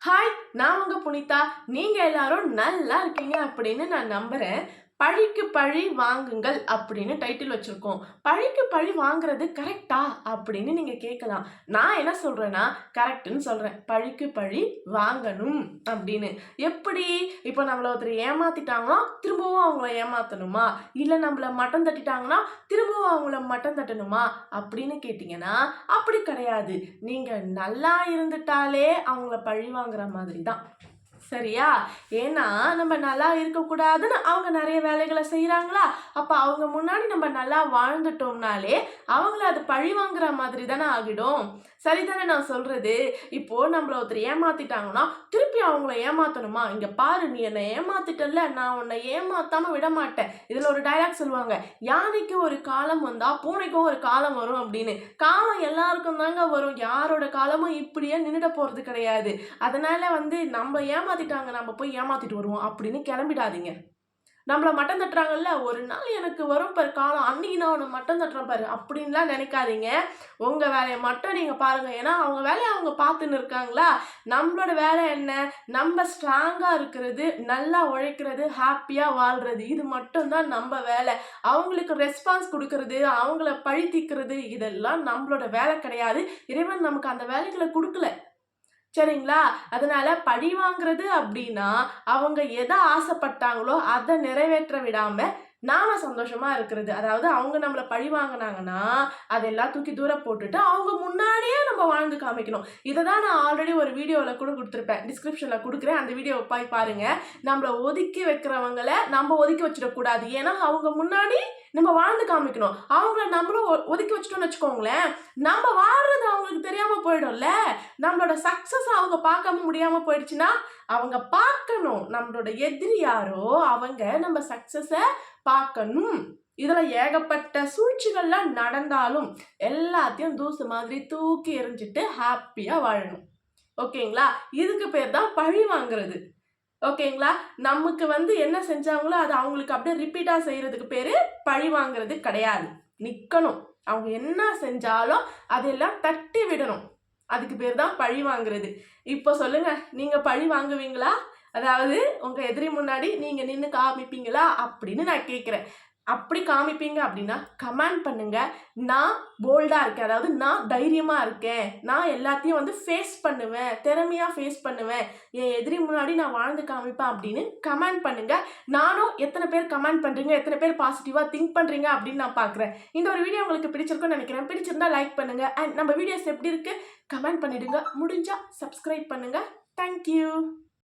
Hi, நான் உங்க புனிதா. நீங்க எல்லாரும் நல்லா இருக்கீங்க அப்படின்னு நான் நம்புறேன். "பழிக்கு பழி வாங்குங்கள்" அப்படின்னு டைட்டில் வச்சிருக்கோம். பழிக்கு பழி வாங்குறது கரெக்ட்டா? அப்படின்னு நீங்க கேட்கலாம். நான் என்ன சொல்றேன்னா, கரெக்ட்ன்னு சொல்றேன். பழிக்கு பழி வாங்கணும் அப்படின்னு. எப்படி? இப்போ நம்மள ஒருத்தர் ஏமாத்திட்டாங்கன்னா, திரும்பவும் அவங்கள ஏமாத்தணுமா? இல்ல நம்மள மட்டம் தட்டிட்டாங்கன்னா, திரும்பவும் அவங்கள மட்டம் தட்டணுமா? அப்படின்னு கேட்டீங்கன்னா, அப்படி கிடையாது. நீங்க நல்லா இருந்துட்டாலே அவங்கள பழி வாங்குற மாதிரி தான். சரியா? ஏன்னா, நம்ம நல்லா இருக்கக்கூடாதுன்னு அவங்க நெறைய வேலைகள செய்றாங்களா? அப்ப அவங்க முன்னாடி நம்ம நல்லா வாழ்ந்துட்டோம்னாலே, அவங்கள அது பழி வாங்குற மாதிரி தானே ஆகிடும். சரிதானே நான் சொல்றது? இப்போ நம்மள ஒருத்தர் ஏமாத்திட்டாங்கன்னா, திருப்பி அவங்கள ஏமாத்தணுமா? "இங்க பாரு நீ என்ன ஏமாத்திட்டல்ல, நான் உன்ன ஏமாத்தாம விடமாட்டேன்." இதுல ஒரு டயலாக் சொல்லுவாங்க. "யானைக்கு ஒரு காலம் வந்தா, பூனைக்கும் ஒரு காலம் வரும்." அப்படின்னு. காலம் எல்லாருக்கும் தாங்க வரும். யாரோட காலமும் இப்படியே நின்னுட போறது கிடையாது. அதனால நம்ம ஏமாத்திட்டாங்க, நம்ம போய் ஏமாத்திட்டு வருவோம் அப்படின்னு கிளம்பிடாதீங்க. நம்மள மட்டம் தட்டுறாங்கல்ல, ஒரு நாள் எனக்கு வரும் பாரு காலம், அன்னைக்கு நான் உன்ன மட்டம் தட்டுறேன் பாரு அப்படின்லாம் நினைக்காதீங்க. உங்க வேலைய மட்டும் நீங்க பாருங்க. ஏன்னா, அவங்க வேலைய அவங்க பார்த்துன்னு இருக்காங்களா? நம்மளோட வேலை என்ன? நம்ம ஸ்ட்ராங்கா இருக்கிறது, நல்லா உழைக்கிறது, ஹேப்பியா வாழ்றது. இது மட்டும் தான் நம்ம வேலை. அவங்களுக்கு ரெஸ்பான்ஸ் குடுக்குறது, அவங்கள பழி தீர்க்கிறது இதெல்லாம் நம்மளோட வேலை கிடையாது. இறைவன் நமக்கு அந்த வேலைகள குடுக்கல. சரிங்களா? அதனால பழி வாங்குறது அப்டின்னா, அவங்க எத ஆசைப்பட்டாங்களோ, அத நிறைவேற்ற விடாம, நாம சந்தோஷமா இருக்கிறது. அதாவது அவங்க நம்மள பழி வாங்குனாங்கன்னா, அதெல்லாம் தூக்கி தூர போட்டுட்டு, அவங்க முன்னாடியே நம்ம வாழ்ந்து காமிக்கணும். இத தான் நான் ஆல்ரெடி ஒரு வீடியோல கூட குடுத்துருப்பேன். டிஸ்கிரிப்ஷன்ல குடுக்குறேன். அந்த வீடியோவ போய் பாருங்க. நம்மள ஒதுக்கி வைக்கிறவங்கள நம்ம ஒதுக்கி வச்சிடக்கூடாது. ஏன்னா, அவங்க முன்னாடி நம்ம வாழ்ந்து காமிக்கணும். அவங்கள நம்மளும் ஒதுக்கி வச்சுட்டோம்னு வச்சுக்கோங்களேன், நம்ம வாழ்றது அவங்களுக்கு தெரியாம போயிடும்ல. நம்மளோட சக்சஸ் அவங்க பார்க்காம முடியாம போயிடுச்சுன்னா, அவங்க பார்க்கணும். நம்மளோட எதிரி யாரோ, அவங்க நம்ம சக்சஸ பார்க்கணும். இதுல ஏகப்பட்ட சூழ்ச்சிகள்லாம் நடந்தாலும், எல்லாத்தையும் தூசு மாதிரி தூக்கி எறிஞ்சிட்டு ஹேப்பியா வாழணும். ஓகேங்களா? இதுக்கு பேர் தான் பழி வாங்குறது. ஓகேங்களா? நமக்கு என்ன செஞ்சாங்களோ, அது அவங்களுக்கு அப்படியே ரிப்பீட்டா செய்றதுக்கு பேரு பழி வாங்குறது கிடையாது. நிக்கணும். அவங்க என்ன செஞ்சாலும் அதெல்லாம் தட்டி விடணும். அதுக்கு பேர் தான் பழி வாங்குறது. இப்போ சொல்லுங்க, நீங்க பழி வாங்குவீங்களா? அதாவது உங்க எதிரி முன்னாடி நீங்க நின்னு காமிப்பீங்களா? அப்படின்னு நான் கேட்கிறேன். அப்படி காமிப்பீங்க அப்படின்னா, கமெண்ட் பண்ணுங்க. நான் போல்டா இருக்கேன். அதாவது நான் தைரியமா இருக்கேன். நான் எல்லாத்தையும் ஃபேஸ் பண்ணுவேன். திறமையா ஃபேஸ் பண்ணுவேன். என் எதிரி முன்னாடி நான் வாழ்ந்து காமிப்பேன் அப்படின்னு கமெண்ட் பண்ணுங்க. நானும் எத்தன பேர் கமெண்ட் பண்றீங்க, எத்தன பேர் பாசிட்டிவா திங்க் பண்றீங்க அப்படின்னு நான் பார்க்குறேன். இந்த ஒரு வீடியோ உங்களுக்கு பிடிச்சிருக்கும்னு நினைக்கிறேன். பிடிச்சிருந்தா லைக் பண்ணுங்க. அண்ட் நம்ம வீடியோஸ் எப்படி இருக்கு? கமெண்ட் பண்ணிடுங்க. முடிஞ்சா சப்ஸ்கிரைப் பண்ணுங்க. Thank you.